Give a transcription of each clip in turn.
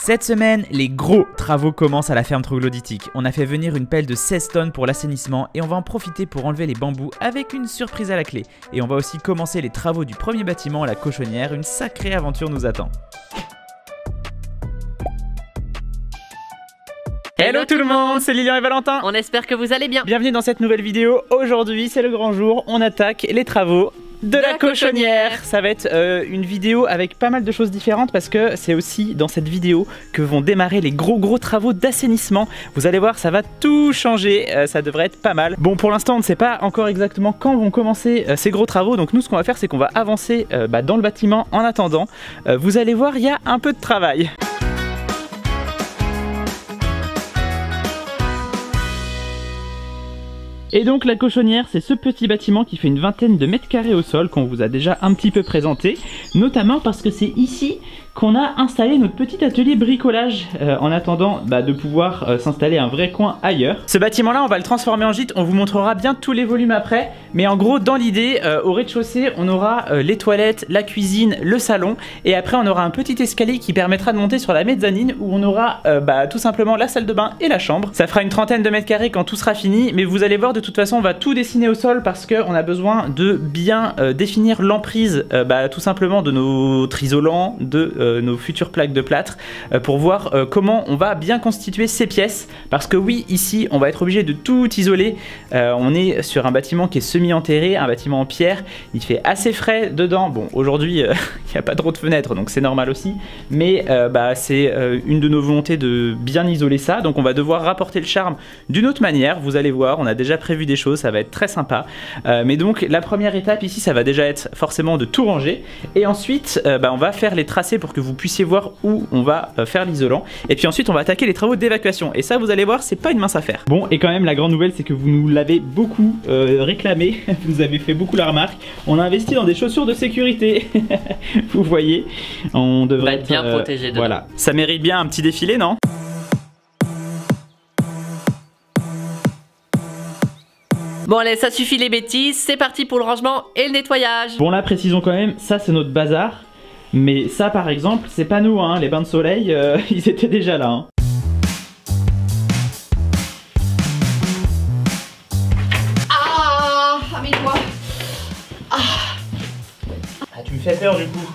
Cette semaine, les gros travaux commencent à la ferme troglodytique. On a fait venir une pelle de 16 tonnes pour l'assainissement et on va en profiter pour enlever les bambous avec une surprise à la clé. Et on va aussi commencer les travaux du premier bâtiment, la cochonnière. Une sacrée aventure nous attend. Hello tout le monde, c'est Lilian et Valentin. On espère que vous allez bien. Bienvenue dans cette nouvelle vidéo. Aujourd'hui, c'est le grand jour. On attaque les travaux de la cochonnière. Ça va être une vidéo avec pas mal de choses différentes parce que c'est aussi dans cette vidéo que vont démarrer les gros travaux d'assainissement. Vous allez voir, ça va tout changer, ça devrait être pas mal. Bon, pour l'instant on ne sait pas encore exactement quand vont commencer ces gros travaux, donc nous ce qu'on va faire c'est qu'on va avancer dans le bâtiment en attendant. Vous allez voir, il y a un peu de travail. Et donc la cochonnière, c'est ce petit bâtiment qui fait une vingtaine de mètres carrés au sol qu'on vous a déjà un petit peu présenté, notamment parce que c'est ici qu'on a installé notre petit atelier bricolage en attendant de pouvoir s'installer un vrai coin ailleurs. Ce bâtiment là on va le transformer en gîte, on vous montrera bien tous les volumes après, mais en gros dans l'idée au rez-de-chaussée on aura les toilettes, la cuisine, le salon et après on aura un petit escalier qui permettra de monter sur la mezzanine où on aura tout simplement la salle de bain et la chambre. Ça fera une trentaine de mètres carrés quand tout sera fini, mais vous allez voir de toute façon on va tout dessiner au sol parce qu'on a besoin de bien définir l'emprise tout simplement de notre isolant, de nos futures plaques de plâtre pour voir comment on va bien constituer ces pièces parce que oui, ici on va être obligé de tout isoler. On est sur un bâtiment qui est semi-enterré, un bâtiment en pierre, il fait assez frais dedans. Bon, aujourd'hui il n'y a pas trop de fenêtres donc c'est normal aussi, mais c'est une de nos volontés de bien isoler ça, donc on va devoir rapporter le charme d'une autre manière. Vous allez voir, on a déjà prévu des choses, ça va être très sympa, mais donc la première étape ici ça va déjà être forcément de tout ranger et ensuite on va faire les tracés pour que vous puissiez voir où on va faire l'isolant et puis ensuite on va attaquer les travaux d'évacuation et ça vous allez voir c'est pas une mince affaire. Bon, et quand même la grande nouvelle c'est que vous nous l'avez beaucoup réclamé, vous avez fait beaucoup la remarque, on a investi dans des chaussures de sécurité. Vous voyez, on devrait être bien protégé dedans. Voilà, ça mérite bien un petit défilé, non? Bon allez, ça suffit les bêtises, c'est parti pour le rangement et le nettoyage. Bon là précisons quand même, ça c'est notre bazar, mais ça par exemple c'est pas nous hein, les bains de soleil ils étaient déjà là hein. Ah mes doigts. Ah tu me fais peur du coup.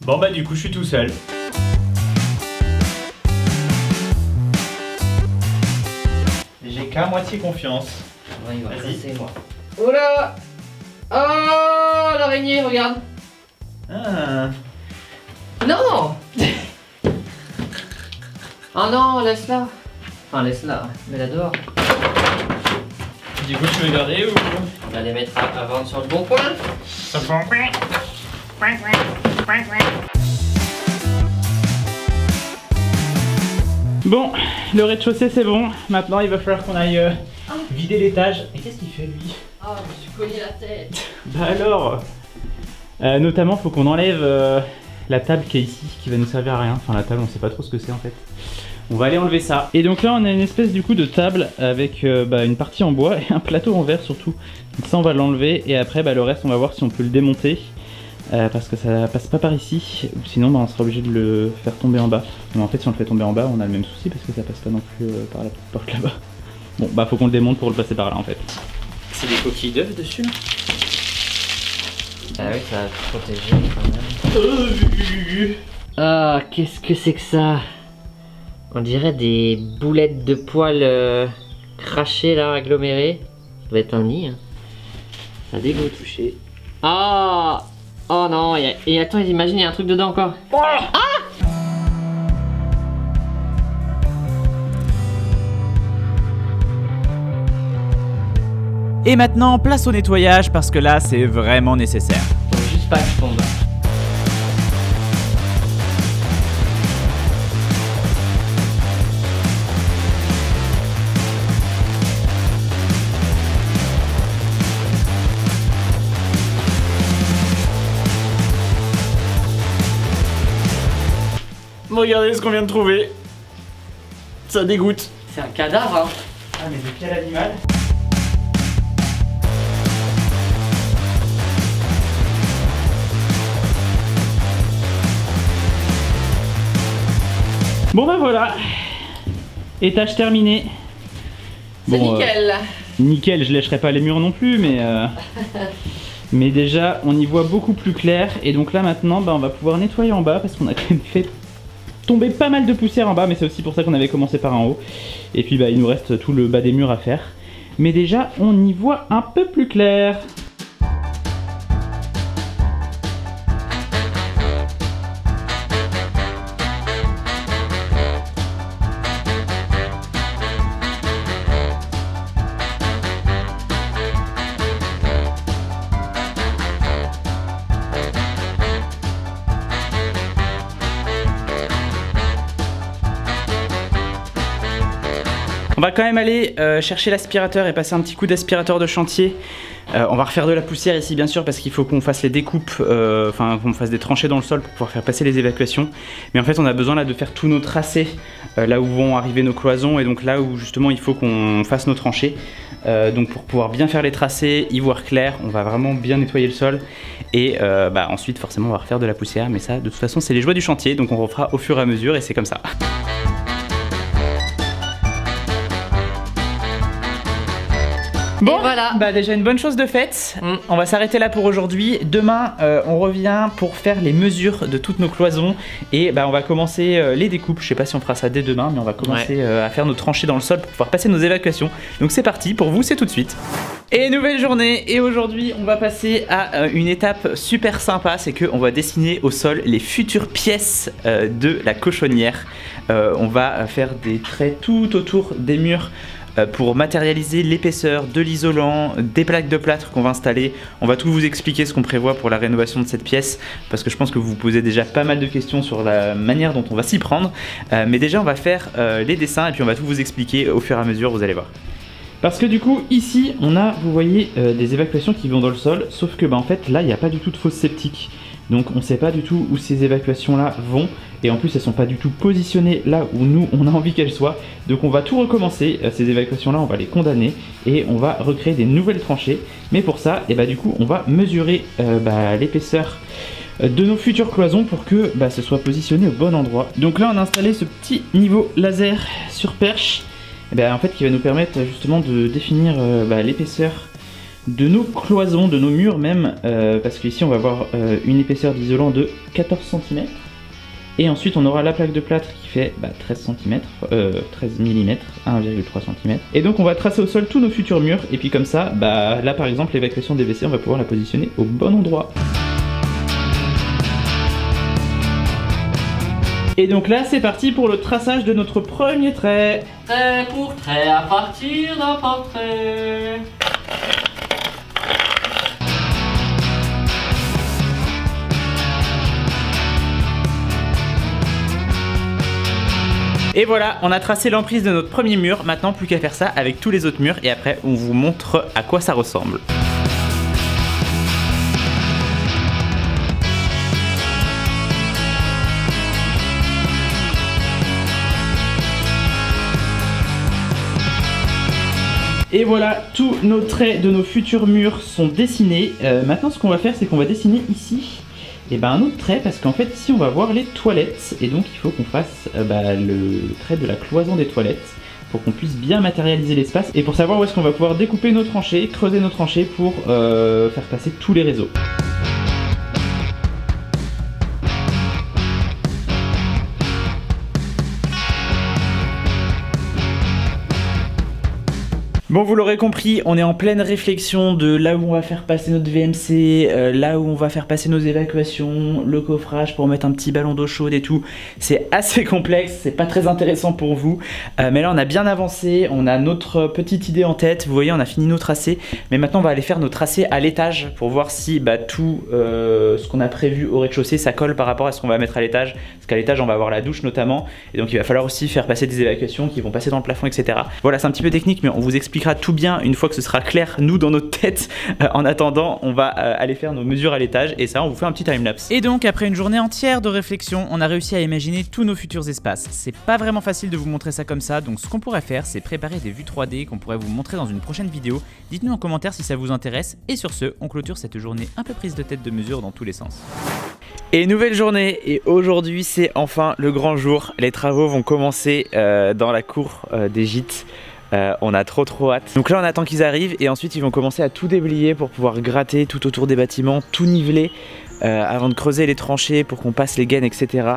Bon du coup je suis tout seul. J'ai qu'à moitié confiance. Oui, vas-y, c'est moi. Oh là. Oh l'araignée, regarde. Ah. Non. Oh non, laisse-la. Enfin laisse-la, mets-la dehors. Du coup tu veux garder ou... On va les mettre à vendre sur le bon coin. Bon, le rez-de-chaussée c'est bon, maintenant il va falloir qu'on aille vider l'étage. Et qu'est-ce qu'il fait lui? Oh, je me suis cogné la tête. Bah alors notamment faut qu'on enlève la table qui est ici, qui va nous servir à rien. Enfin la table on sait pas trop ce que c'est en fait. On va aller enlever ça. Et donc là on a une espèce du coup de table avec une partie en bois et un plateau en verre surtout. Donc ça on va l'enlever et après le reste on va voir si on peut le démonter. Parce que ça passe pas par ici, ou sinon on sera obligé de le faire tomber en bas. Mais en fait si on le fait tomber en bas on a le même souci parce que ça passe pas non plus par la porte là-bas. Bon faut qu'on le démonte pour le passer par là en fait. C'est des coquilles d'œufs dessus là. Ah oui, ça va protéger quand même. Ah, qu'est-ce que c'est que ça? On dirait des boulettes de poils crachées là, agglomérées. Ça va être un nid. Hein. Ça dégoûte. Touché. Ah. Oh non, et attends, imagine, il y a un truc dedans encore. Oh ah. Et maintenant, place au nettoyage parce que là, c'est vraiment nécessaire. Faut juste pas que je tombe. Regardez ce qu'on vient de trouver. Ça dégoûte. C'est un cadavre hein. Ah mais de quel animal? Bon bah voilà, étage terminé. C'est bon, nickel. Nickel, je lècherai pas les murs non plus, mais déjà on y voit beaucoup plus clair. Et donc là maintenant bah, on va pouvoir nettoyer en bas parce qu'on a quand même fait tomber pas mal de poussière en bas, mais c'est aussi pour ça qu'on avait commencé par en haut. Et puis bah il nous reste tout le bas des murs à faire. Mais déjà on y voit un peu plus clair. On va quand même aller chercher l'aspirateur et passer un petit coup d'aspirateur de chantier. On va refaire de la poussière ici bien sûr parce qu'il faut qu'on fasse les découpes, enfin qu'on fasse des tranchées dans le sol pour pouvoir faire passer les évacuations. Mais en fait on a besoin là de faire tous nos tracés, là où vont arriver nos cloisons et donc là où justement il faut qu'on fasse nos tranchées. Donc pour pouvoir bien faire les tracés, y voir clair, on va vraiment bien nettoyer le sol. Et bah, ensuite forcément on va refaire de la poussière, mais ça de toute façon c'est les joies du chantier, donc on refera au fur et à mesure et c'est comme ça. Bon, voilà. Bah déjà une bonne chose de faite. On va s'arrêter là pour aujourd'hui. Demain, on revient pour faire les mesures de toutes nos cloisons et bah on va commencer les découpes. Je sais pas si on fera ça dès demain, mais on va commencer à faire nos tranchées dans le sol pour pouvoir passer nos évacuations. Donc c'est parti. Pour vous, c'est tout de suite. Et nouvelle journée. Et aujourd'hui, on va passer à une étape super sympa, c'est que on va dessiner au sol les futures pièces de la cochonnière. On va faire des traits tout autour des murs. Pour matérialiser l'épaisseur de l'isolant, des plaques de plâtre qu'on va installer. On va tout vous expliquer ce qu'on prévoit pour la rénovation de cette pièce parce que je pense que vous vous posez déjà pas mal de questions sur la manière dont on va s'y prendre. Mais déjà on va faire les dessins et puis on va tout vous expliquer au fur et à mesure, vous allez voir. Parce que du coup ici on a, vous voyez, des évacuations qui vont dans le sol, sauf que bah, en fait là il n'y a pas du tout de fosse septique. Donc on ne sait pas du tout où ces évacuations là vont et en plus elles sont pas du tout positionnées là où nous on a envie qu'elles soient. Donc on va tout recommencer, ces évacuations là on va les condamner et on va recréer des nouvelles tranchées. Mais pour ça, et bah, du coup on va mesurer l'épaisseur de nos futures cloisons pour que bah, ce soit positionné au bon endroit. Donc là on a installé ce petit niveau laser sur perche en fait qui va nous permettre justement de définir l'épaisseur de nos cloisons, de nos murs même, parce qu'ici on va avoir une épaisseur d'isolant de 14 cm et ensuite on aura la plaque de plâtre qui fait 13 cm, 13 mm, 1,3 cm et donc on va tracer au sol tous nos futurs murs et puis comme ça, là par exemple l'évacuation des WC on va pouvoir la positionner au bon endroit. Et donc là c'est parti pour le traçage de notre premier trait. Trait pour trait à partir d'un portrait. Et voilà, on a tracé l'emprise de notre premier mur, maintenant plus qu'à faire ça avec tous les autres murs et après on vous montre à quoi ça ressemble. Et voilà, tous nos traits de nos futurs murs sont dessinés. Maintenant ce qu'on va faire c'est qu'on va dessiner ici un autre trait parce qu'en fait ici on va voir les toilettes et donc il faut qu'on fasse le trait de la cloison des toilettes pour qu'on puisse bien matérialiser l'espace et pour savoir où est-ce qu'on va pouvoir découper nos tranchées, creuser nos tranchées pour faire passer tous les réseaux. Bon, vous l'aurez compris, on est en pleine réflexion de là où on va faire passer notre VMC, là où on va faire passer nos évacuations, le coffrage pour mettre un petit ballon d'eau chaude et tout. C'est assez complexe, c'est pas très intéressant pour vous, mais là on a bien avancé, on a notre petite idée en tête, vous voyez on a fini nos tracés, mais maintenant on va aller faire nos tracés à l'étage pour voir si tout ce qu'on a prévu au rez-de-chaussée ça colle par rapport à ce qu'on va mettre à l'étage, parce qu'à l'étage on va avoir la douche notamment, et donc il va falloir aussi faire passer des évacuations qui vont passer dans le plafond, etc. Voilà, c'est un petit peu technique, mais on vous expliquera tout bien une fois que ce sera clair nous dans notre tête. En attendant on va aller faire nos mesures à l'étage et ça on vous fait un petit timelapse. Et donc après une journée entière de réflexion on a réussi à imaginer tous nos futurs espaces. C'est pas vraiment facile de vous montrer ça comme ça, donc ce qu'on pourrait faire c'est préparer des vues 3D qu'on pourrait vous montrer dans une prochaine vidéo. Dites-nous en commentaire si ça vous intéresse et sur ce on clôture cette journée un peu prise de tête de mesure dans tous les sens. Et nouvelle journée, et aujourd'hui c'est enfin le grand jour. Les travaux vont commencer dans la cour des gîtes. On a trop hâte. Donc là on attend qu'ils arrivent et ensuite ils vont commencer à tout déblayer pour pouvoir gratter tout autour des bâtiments, tout niveler avant de creuser les tranchées pour qu'on passe les gaines, etc.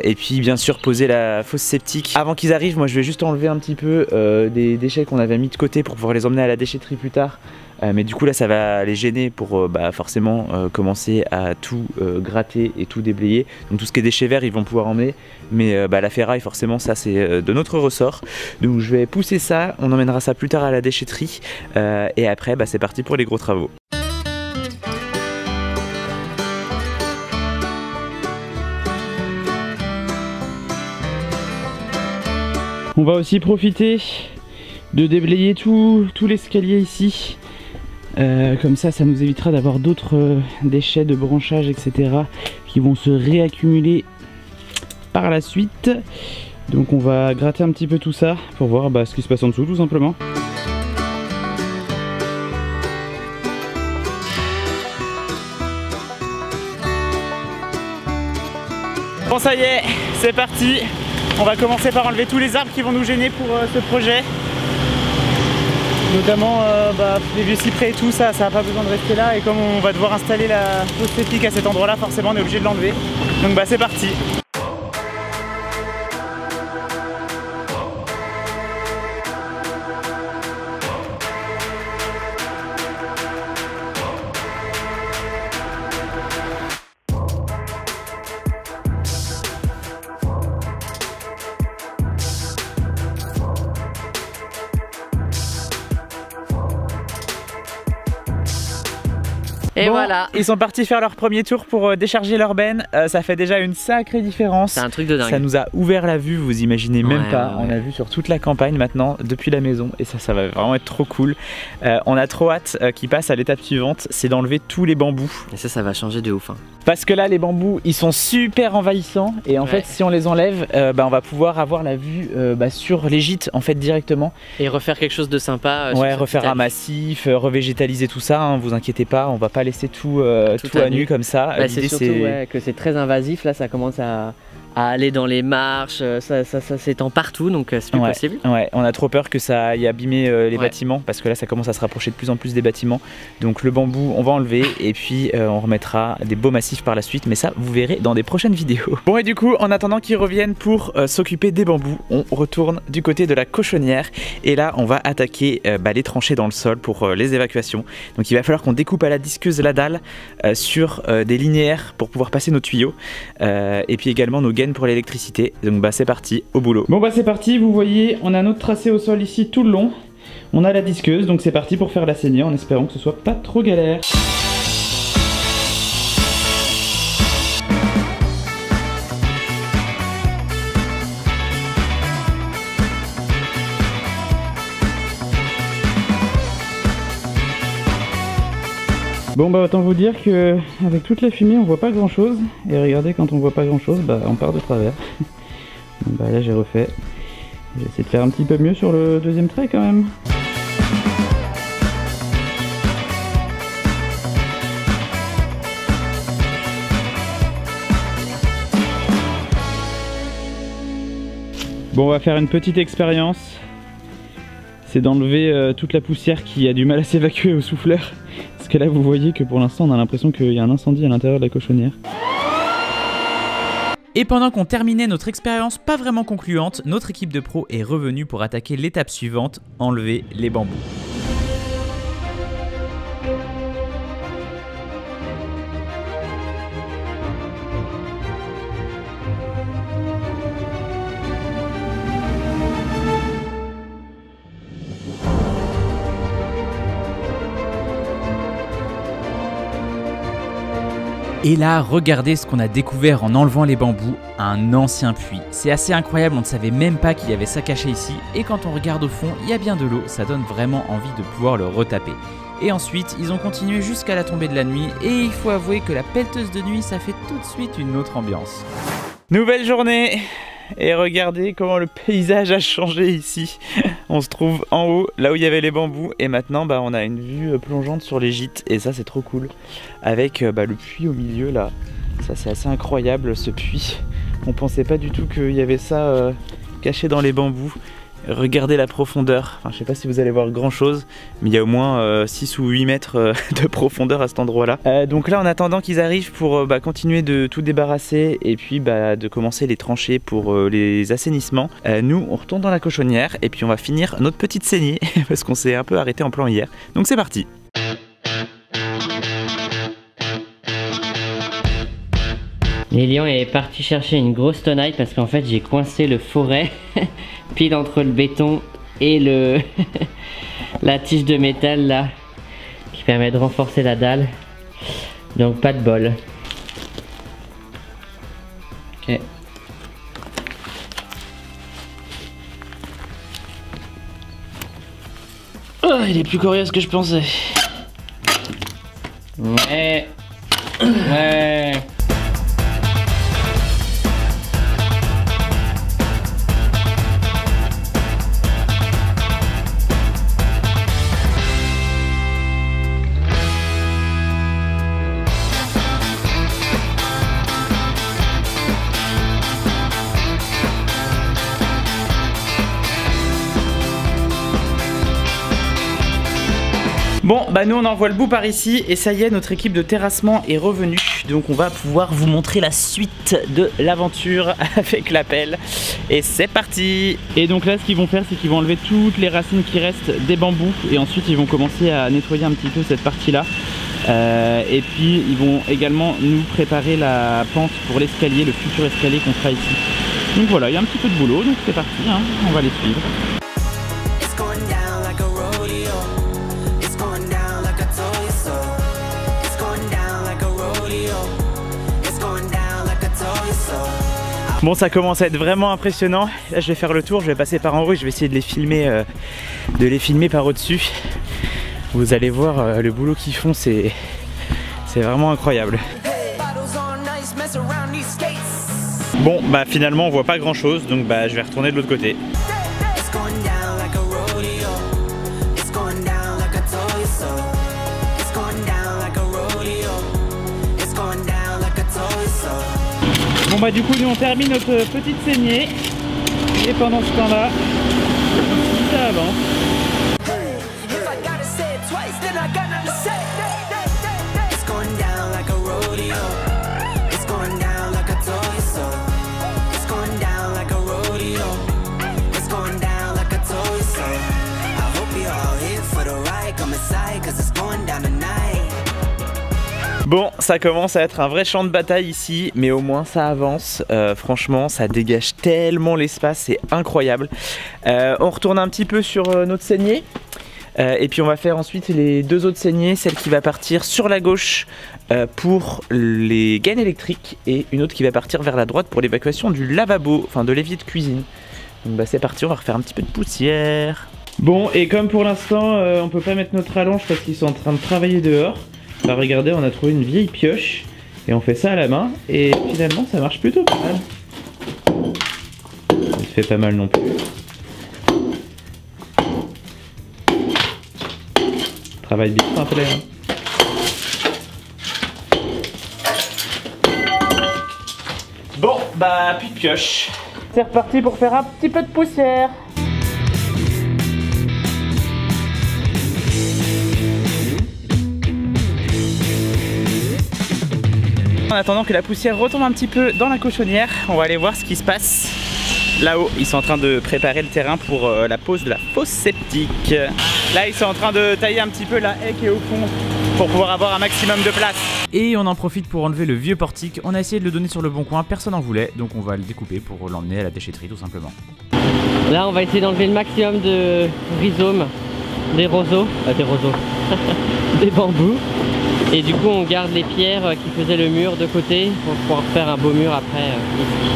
Et puis bien sûr poser la fosse septique. Avant qu'ils arrivent, moi je vais juste enlever un petit peu des déchets qu'on avait mis de côté pour pouvoir les emmener à la déchetterie plus tard. Mais du coup là ça va les gêner pour forcément commencer à tout gratter et tout déblayer. Donc tout ce qui est déchets verts ils vont pouvoir emmener. Mais la ferraille forcément ça c'est de notre ressort. Donc je vais pousser ça, on emmènera ça plus tard à la déchetterie. Et après c'est parti pour les gros travaux. On va aussi profiter de déblayer tout l'escalier ici. Comme ça nous évitera d'avoir d'autres déchets de branchage, etc. qui vont se réaccumuler par la suite. Donc on va gratter un petit peu tout ça pour voir ce qui se passe en dessous tout simplement. Bon ça y est, c'est parti. On va commencer par enlever tous les arbres qui vont nous gêner pour ce projet. Notamment les vieux cyprès et tout ça n'a pas besoin de rester là. Et comme on va devoir installer la fosse septique à cet endroit là, forcément on est obligé de l'enlever. Donc c'est parti. Et bon, voilà. Ils sont partis faire leur premier tour pour décharger leur benne. Ça fait déjà une sacrée différence. C'est un truc de dingue. Ça nous a ouvert la vue, vous imaginez même pas. On a vu sur toute la campagne maintenant depuis la maison et ça va vraiment être trop cool. On a trop hâte qu'ils passent à l'étape suivante, c'est d'enlever tous les bambous. Et ça va changer de ouf. Parce que là les bambous ils sont super envahissants et en fait si on les enlève on va pouvoir avoir la vue sur les gîtes en fait directement. Et refaire quelque chose de sympa. Refaire un massif, revégétaliser tout ça, vous inquiétez pas, on va pas laisser tout à nu comme ça. C'est surtout que c'est très invasif, là ça commence à aller dans les marches, ça s'étend partout donc c'est plus possible. Ouais, on a trop peur que ça aille abîmer les bâtiments parce que là ça commence à se rapprocher de plus en plus des bâtiments. Donc le bambou on va enlever et puis on remettra des beaux massifs par la suite, mais ça vous verrez dans des prochaines vidéos. Bon et du coup en attendant qu'ils reviennent pour s'occuper des bambous, on retourne du côté de la cochonnière et là on va attaquer les tranchées dans le sol pour les évacuations. Donc il va falloir qu'on découpe à la disqueuse la dalle sur des linéaires pour pouvoir passer nos tuyaux et puis également nos gaines pour l'électricité. Donc c'est parti, au boulot. Bon c'est parti, vous voyez on a notre tracé au sol ici tout le long. On a la disqueuse donc c'est parti pour faire la saignée en espérant que ce soit pas trop galère. Bon autant vous dire que avec toute la fumée on voit pas grand chose et regardez quand on voit pas grand chose on part de travers. Là j'ai refait, j'ai essayé de faire un petit peu mieux sur le deuxième trait quand même. Bon on va faire une petite expérience, c'est d'enlever toute la poussière qui a du mal à s'évacuer au souffleur. Parce que là vous voyez que pour l'instant on a l'impression qu'il y a un incendie à l'intérieur de la cochonnière. Et pendant qu'on terminait notre expérience pas vraiment concluante, notre équipe de pros est revenue pour attaquer l'étape suivante, enlever les bambous. Et là, regardez ce qu'on a découvert en enlevant les bambous, un ancien puits. C'est assez incroyable, on ne savait même pas qu'il y avait ça caché ici. Et quand on regarde au fond, il y a bien de l'eau, ça donne vraiment envie de pouvoir le retaper. Et ensuite, ils ont continué jusqu'à la tombée de la nuit. Et il faut avouer que la pelleteuse de nuit, ça fait tout de suite une autre ambiance. Nouvelle journée! Et regardez comment le paysage a changé ici. On se trouve en haut, là où il y avait les bambous. Et maintenant on a une vue plongeante sur les gîtes. Et ça c'est trop cool. Avec le puits au milieu là. Ça c'est assez incroyable ce puits. On pensait pas du tout qu'il y avait ça caché dans les bambous. Regardez la profondeur, enfin, je sais pas si vous allez voir grand chose, mais il y a au moins 6 ou 8 mètres de profondeur à cet endroit là. Donc là en attendant qu'ils arrivent pour continuer de tout débarrasser et puis de commencer les tranchées pour les assainissements, nous on retourne dans la cochonnière et puis on va finir notre petite saignée parce qu'on s'est un peu arrêté en plan hier. Donc c'est parti. Lilian est parti chercher une grosse tenaille parce qu'en fait j'ai coincé le foret pile entre le béton et le la tige de métal là qui permet de renforcer la dalle. Donc pas de bol. Ok. Oh, il est plus coriace que je pensais. Ouais. Ouais. Bon bah nous on en voit le bout par ici et ça y est, notre équipe de terrassement est revenue. Donc on va pouvoir vous montrer la suite de l'aventure avec la pelle. Et c'est parti. Et donc là ce qu'ils vont faire c'est qu'ils vont enlever toutes les racines qui restent des bambous. Et ensuite ils vont commencer à nettoyer un petit peu cette partie là. Et puis ils vont également nous préparer la pente pour l'escalier, le futur escalier qu'on fera ici. Donc voilà, il y a un petit peu de boulot, donc c'est parti, hein, on va les suivre. Bon, ça commence à être vraiment impressionnant. Là je vais faire le tour, je vais passer par en haut et je vais essayer de les filmer par au-dessus. Vous allez voir le boulot qu'ils font, c'est vraiment incroyable. Bon bah finalement on voit pas grand chose, donc bah je vais retourner de l'autre côté. Bon bah du coup nous on termine notre petite saignée et pendant ce temps là ça avance. Bon, ça commence à être un vrai champ de bataille ici, mais au moins ça avance. Franchement, ça dégage tellement l'espace, c'est incroyable. On retourne un petit peu sur notre saignée. Et puis on va faire ensuite les deux autres saignées, celle qui va partir sur la gauche pour les gaines électriques et une autre qui va partir vers la droite pour l'évacuation du lavabo, enfin de l'évier de cuisine. Donc bah c'est parti, on va refaire un petit peu de poussière. Bon, et comme pour l'instant on peut pas mettre notre rallonge parce qu'ils sont en train de travailler dehors. Bah regardez, on a trouvé une vieille pioche et on fait ça à la main et finalement ça marche plutôt pas mal. Ça se fait pas mal non plus. Travail bien simple hein. Bon bah plus de pioche. C'est reparti pour faire un petit peu de poussière. En attendant que la poussière retombe un petit peu dans la cochonnière, on va aller voir ce qui se passe. Là-haut, ils sont en train de préparer le terrain pour la pose de la fosse septique. Là, ils sont en train de tailler un petit peu la haie qui est au fond pour pouvoir avoir un maximum de place. Et on en profite pour enlever le vieux portique. On a essayé de le donner sur le bon coin, personne n'en voulait, donc on va le découper pour l'emmener à la déchetterie tout simplement. Là, on va essayer d'enlever le maximum de rhizomes, des roseaux, des bambous. Et du coup on garde les pierres qui faisaient le mur de côté pour pouvoir faire un beau mur après ici.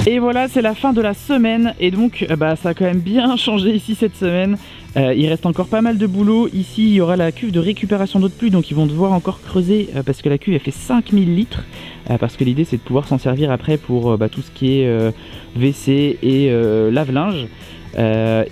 Et voilà, c'est la fin de la semaine et donc bah, ça a quand même bien changé ici cette semaine. Il reste encore pas mal de boulot. Ici il y aura la cuve de récupération d'eau de pluie, donc ils vont devoir encore creuser parce que la cuve elle fait 5000 litres. Parce que l'idée c'est de pouvoir s'en servir après pour tout ce qui est WC et lave-linge.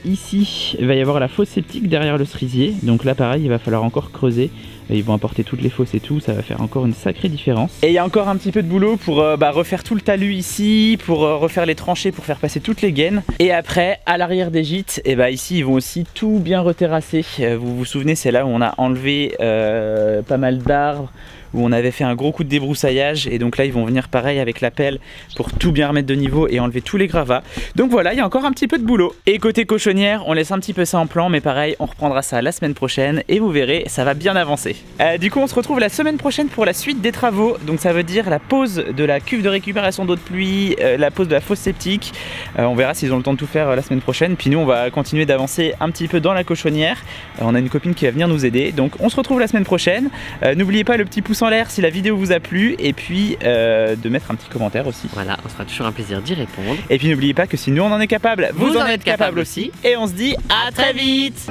Ici il va y avoir la fosse septique derrière le cerisier, donc là pareil il va falloir encore creuser Là, ils vont apporter toutes les fosses et tout, ça va faire encore une sacrée différence. Et il y a encore un petit peu de boulot pour refaire tout le talus ici, pour refaire les tranchées, pour faire passer toutes les gaines. Et après, à l'arrière des gîtes, et ici ils vont aussi tout bien reterrasser. Vous vous souvenez, c'est là où on a enlevé pas mal d'arbres, où on avait fait un gros coup de débroussaillage, et donc là ils vont venir pareil avec la pelle pour tout bien remettre de niveau et enlever tous les gravats. Donc voilà, il y a encore un petit peu de boulot. Et côté cochonnière, on laisse un petit peu ça en plan, mais pareil, on reprendra ça la semaine prochaine et vous verrez, ça va bien avancer. Du coup on se retrouve la semaine prochaine pour la suite des travaux. Donc ça veut dire la pose de la cuve de récupération d'eau de pluie, la pose de la fosse septique. On verra s'ils ont le temps de tout faire la semaine prochaine. Puis nous on va continuer d'avancer un petit peu dans la cochonnière. On a une copine qui va venir nous aider. Donc on se retrouve la semaine prochaine. N'oubliez pas le petit pouce en l'air si la vidéo vous a plu, et puis de mettre un petit commentaire aussi. Voilà, on sera toujours un plaisir d'y répondre. Et puis n'oubliez pas que si nous on en est capable, vous en êtes capable aussi. Et on se dit à très vite.